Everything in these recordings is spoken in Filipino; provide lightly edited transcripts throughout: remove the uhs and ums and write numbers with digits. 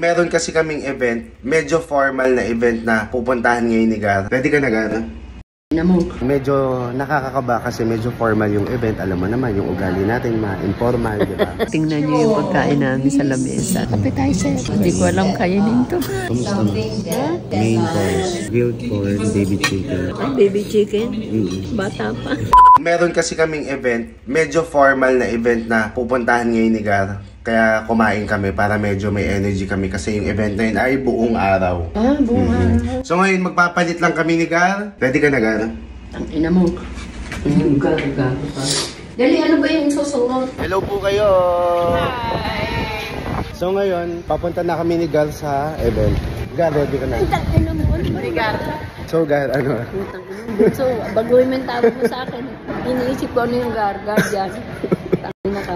Meron kasi kaming event, medyo formal na event na pupuntahan ngayon ni Gar. Ready ka na, Gar? Medyo nakakakaba kasi medyo formal yung event. Alam mo naman, yung ugali natin ma-informal, di ba? Tingnan nyo yung pagkain namin sa lamesa. Appetizer. Hindi ko alam kainin to. Kamusta mo? Main course, grilled corn, baby chicken. Ay, baby chicken? Bata pa. Meron kasi kaming event, medyo formal na event na pupuntahan ngayon ni Gar. Kaya kumain kami para medyo may energy kami kasi yung event na yun ay buong araw. Buong araw. So ngayon magpapalit lang kami ni Gar. Ready ka na, Gar? Ang ina mo. Gaga. Dali, ano ba yung susunod? Hello po kayo! Hi! So ngayon, papunta na kami ni Gar sa event. Gar, ready ka na? Ang ina mo. Gar. So Gar, ano? So, baguhin mo yung tawag mo sa akin. Iniisip ko ano yung Gar dyan.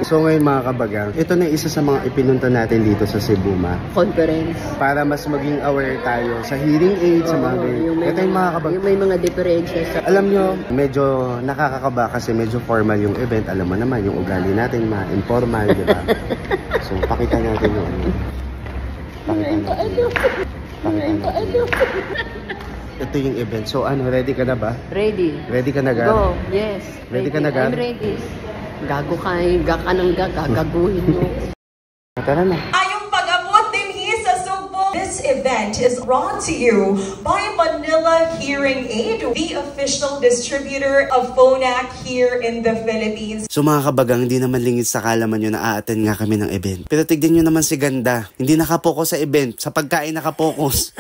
So ngayon mga kabagang, ito na isa sa mga ipinunta natin dito sa Cebu Conference. para mas maging aware tayo sa hearing aids, sa mga ito yung mga kabagang. Yung may mga differences. Alam nyo, medyo nakakakaba kasi medyo formal yung event. Alam mo naman, yung ugali natin ma-informal, di ba? So pakita natin yung ano. Pakita natin. Ito yung event. So ano, ready ka na ba? Ready. Ready ka na, Gar? Go. Yes. Ready ka na, Gar? I'm ready. Gago ka eh. Gagaguhin mo. Tara na. Ayong pag-abot din sa Sugbo. This event is brought to you by Manila Hearing Aid, the official distributor of Phonak here in the Philippines. So mga kabagang, hindi naman lingid sa kalaman nyo na a-attend nga kami ng event. Pero tignan nyo naman si Ganda. Hindi nakapokus sa event. Sa pagkain nakapokus.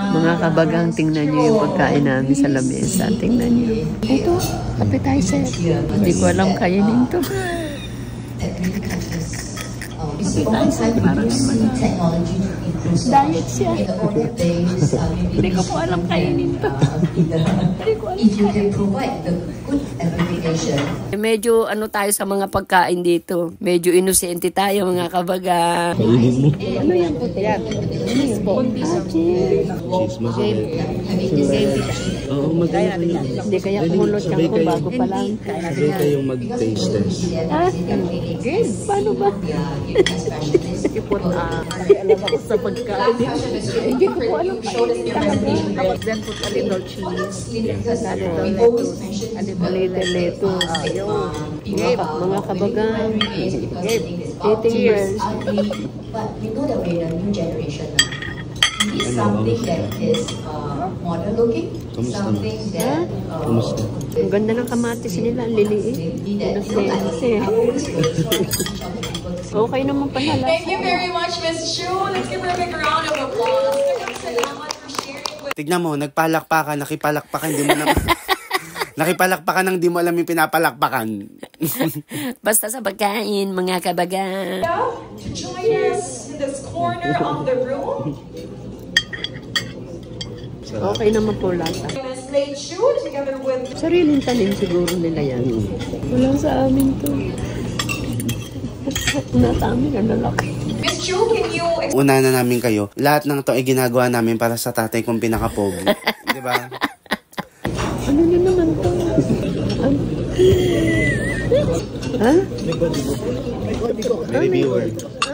Mga kabagang, tingnan nyo yung pagkain namin sa lamesa. Tingnan nyo. Ito, appetizer. Hindi ko alam kainin to. Appetizer, parang diet siya. Hindi ko po alam kainin to. Hindi ko alam kainin. Medyo ano tayo sa mga pagkain dito. Medyo inosente tayo mga kabaga. Ano yan po? Cheese po. Cheese, masarap. Oo, maganda yun. Hindi kaya kumulot ka ko bago pa lang. Sabay kayong mag-taste test. Ha? Good. Paano ba? Ipot hindi alam ako sa pagkain. Hindi ko po alam kainin talaga. Then put a little cheese. A little lettuce. A little lettuce. Ayun. Mga kabagang. Eating years. But we know that we're in a new generation now. We need something that is modern looking, something that... Ang ganda ng kamatis nila, ang liliit. Okay naman pala. Thank you very much, Ms. Chu. Let's give her a big round of applause. Salamat for sharing with... Tignan mo, nagpalakpakan, nakipalakpakan, di mo naman... Nakipalakpakan nang di mo alam yung pinapalakpakan. Basta sa pagkain, mga kabaga. To join us in this corner of the room. Okay naman po lasa. Ms. Lei Chu, together with... Sariling tanim siguro nila yan. Wala sa amin to. Natami na lalaki. Ms. Chu, can you... Una na namin kayo, lahat ng to ay ginagawa namin para sa tatay kong pinakapogi. Di ba? Ano na naman to? Ha? May reviewer.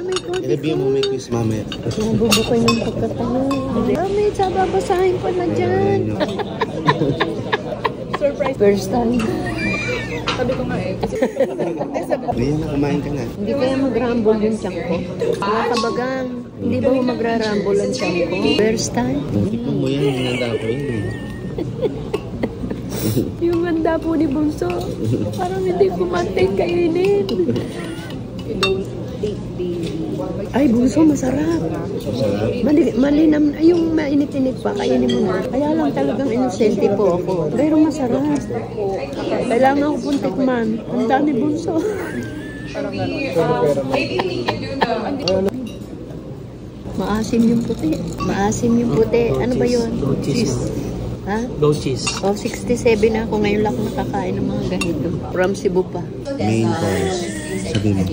May code. I-review mo, may quiz mamaya. Nabubukay ng pagkatanong. May babasahin pa na dyan. Surprise. First time. Sabi ko nga eh. Ngayon na, kumain ka na. Hindi kaya mag-rumble yung tiyan ko. Mga kabagang, hindi ba magra-rumble ang tiyan ko? First time. Tipong mo yan, hinanda ko yun. Yung handa po ni Bunso, parang hindi ko mateng kainin. Ay, Bunso, masarap. Malinam, ay yung mainit-init pa, kainin mo na. Kaya lang talagang inosente po ako. Pero masarap. Kailangan ko pong tikman. Ang dami, Bunso. Maybe we can do the... Maasim yung puti. Maasim yung puti. Ano ba yun? Cheese. Ha? Goat cheese. Oh, 67 na ako. Ngayon lang nakakain ng mga ganito. From Cebu pa. Main course. Sabi mo.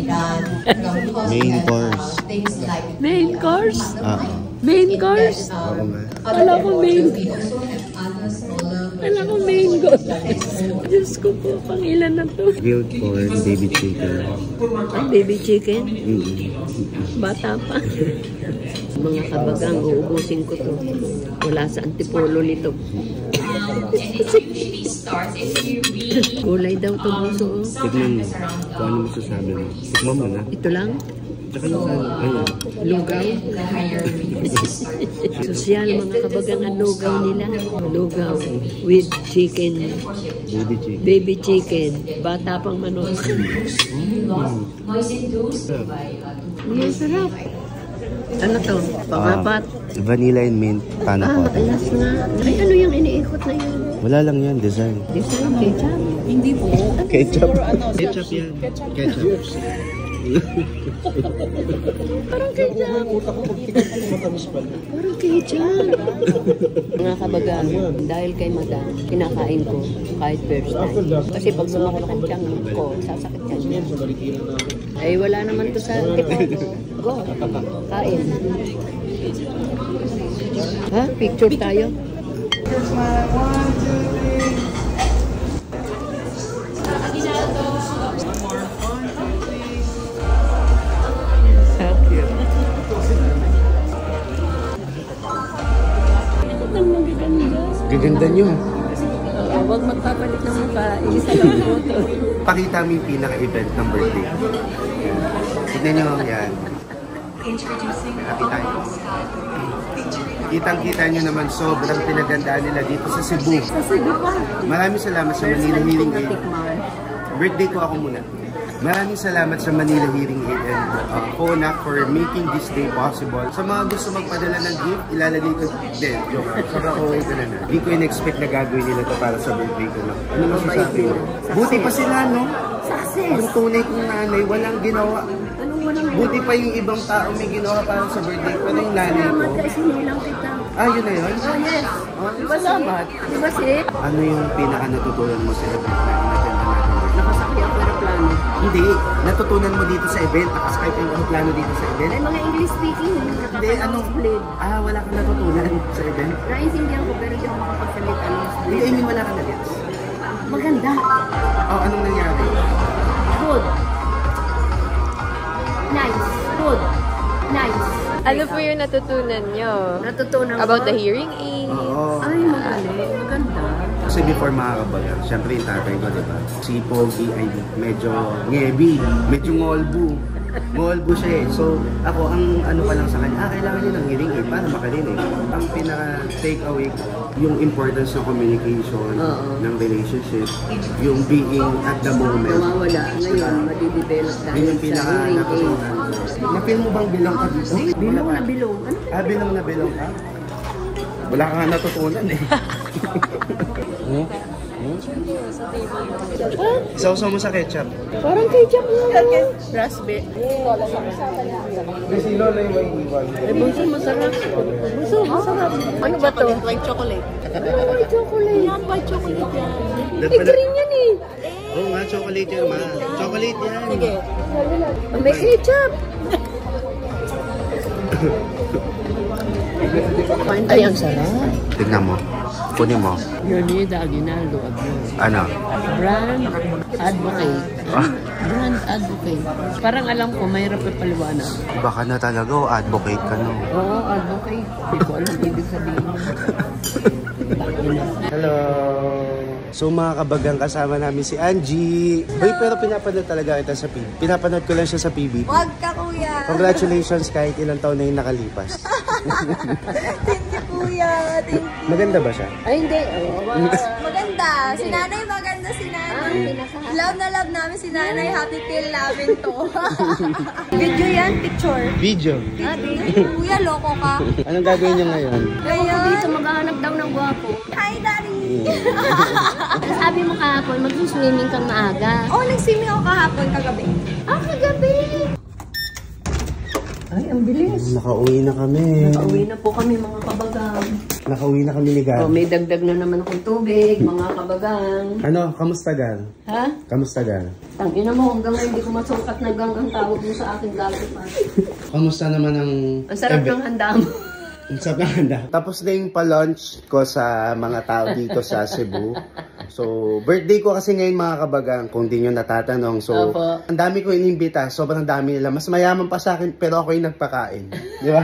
Main course. Main course? Main course? Oo nga. Wala ko main. Wala ko main Diyos ko po, pangilan na to. Grilled corn, baby chicken. Ay, baby chicken. Mm-hmm. Bata pa. Mga kabagang, uubusin ko to. Wala sa antipolo nito. Gulay daw to, buso. Tignan mo kung ano masasabi mo. Tikman mo na. Ito lang. Tsaka yung ano. Lugaw. Sosyal, mga kabagang, ang lugaw nila. Lugaw with chicken. Baby chicken. Baby chicken. Bata pang manok. Ang sarap. Ano to? Pangapat. Vanilla and mint. Paano po? Alas nga. Ay, ano yung iniikot na yun? Wala lang yan, design. Design ketchup? Hindi po. Ketchup. Ketchup yan. Ketchup. Parang ketchup. Parang ketchup. Mga kabagaan, dahil kay madam, kinakain ko kahit first time. Kasi pag sumakit ang tiyan ko, sasakit yan. Ay, wala naman to sa tipo. Go. Kain. Ha? Picture tayo? Gaganda nyo. Huwag magpapalit ng mukha. Isa lang photo. Pakita mo yung pinaka-event ng birthday. Tignan nyo yan. Happy tayo. Kitang-kita nyo naman sobrang pinagandaan nila dito sa Cebu. Sa Cebu pa. Maraming salamat sa Manila Hearing Aid. Birthday ko ako muna. Maraming salamat sa Manila Hearing Aid and Phonak for making this day possible. Sa mga gusto magpadala ng gift, ilalagay ko din. Sobrang okay ko na na. Hindi ko in-expect na gagawin nila to para sa birthday ko na. Ano masasabi mo? Buti pa sila, no? Success! Yung tunay kong nanay, walang ginawa. Anong walang Buti pa yung ibang tao may ginawa para sa birthday ko. Ano yung nanay ko? salamat kasi nilang kita. Ah, yun na yun? Oh, yes. Diba salamat? Diba si? Ano yung pinaka natutunan mo sa event na inattend natin? Nakasakay ako ng plano. Hindi, natutunan mo dito sa event. Nakasakay ka yung plano dito sa event. Ay, mga English speaking. Hindi, anong blade? Ah, wala kang natutunan sa event? Naintindihan ko pero hindi ako makapagsalita ng Hindi, I mean, wala kang na-gets. Maganda. Oh, anong nangyari? Good. Nice. Good. Nice. Ano po yung natutunan nyo? Natutunan ko. About the hearing aid? Oo. Ay, magaling. Maganda. Kasi before makakabagan, syempre yung tatay ko, diba? Si Pogi ay medyo ngebi, medyo ngolbu. Ngolbu siya eh. So, ako, ang ano pa lang sa kanya, kailangan niya ng hearing aid para makarinig. Ang pinaka-take away ko, yung importance ng communication, ng relationship, yung being at the moment. Nawawala. Ngayon, madidevelop Yun dahil yung sa hearing aid. pinaka-natutunan ko. Na-feel mo bang bilong ka dito? Bilong na bilong. Ano? Ah, bilong na bilong ka? Wala ka nga natutunan eh. Sausaw mo sa ketchup. Parang ketchup na. Raspberry. Ay, bunso, masarap. Bunso, masarap. Ano ba to? White chocolate. White chocolate. Yan, white chocolate yan. Eh, green yan eh. Oo nga, chocolate yan, ma. Chocolate yan. Sige. May ketchup. Ay, ang sarap. Tignan mo. Kunin mo. Leonida Aguinaldo Ablo. Ano? Brand advocate. Brand advocate. Parang alam ko, mahirap na paliwanag. Baka na talaga o advocate ka no? Oo, advocate. Hindi ko alam ibig sabihin. Hello! So mga kabagang, kasama namin si Angie. Uy, pero pinapanood talaga kita sa PB. Pinapanood ko lang siya sa PB. Wag ka, kuya! Congratulations kahit ilang taon na yung nakalipas. Thank you, kuya! Thank you! Maganda ba siya? Ay, hindi. Maganda! Si nanay maganda, si nanay. Love na love namin si nanay. Happy feel namin to. Video yan, picture. Video. Kuya, loko ka. Anong gagawin niyo ngayon? Ngayon, Dito maghahanap daw ng gwapo. hi, daddy! Sabi mo kahapon, mag-swimming kang maaga. Oh, nag-swimming ako kahapon, kagabi. Ah, kagabi! Ay, ang bilis. Nakauwi na kami. Pauwi na po kami mga kabagang. Nakauwi na kami ni Gan. Oh, may dagdag na naman akong tubig, mga kabagang. Ano? Kamusta Gan? Ha? Kamusta Gan? Tangina mo, hanggang ngayon hindi ko masukat na gang ang tawag mo sa aking gago pa. Kamusta naman ang Ang sarap event? ng handa mo. Sa handa. Tapos na yung pa-launch ko sa mga tao dito sa Cebu. So, birthday ko kasi ngayon mga kabagang, kung di nyo natatanong. So, Opo. ang dami ko inimbita. Sobrang dami nila. Mas mayaman pa sa akin, pero ako yung nagpakain. Di ba?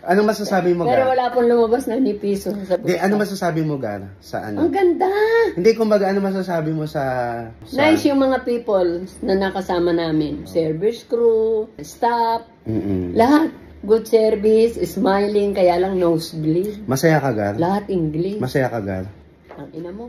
Anong masasabi mo, Pero Gar? wala pong lumabas na ni piso sa Di, ano masasabi mo, Gar? Sa ano? Ang ganda! Hindi, kumbaga, ano masasabi mo sa... Nice yung mga people na nakasama namin. Service crew, staff, lahat. Good service, smiling, kaya lang nosebleed. Masaya ka, Gar? Lahat English. Masaya ka, Gar? Ang ina mo.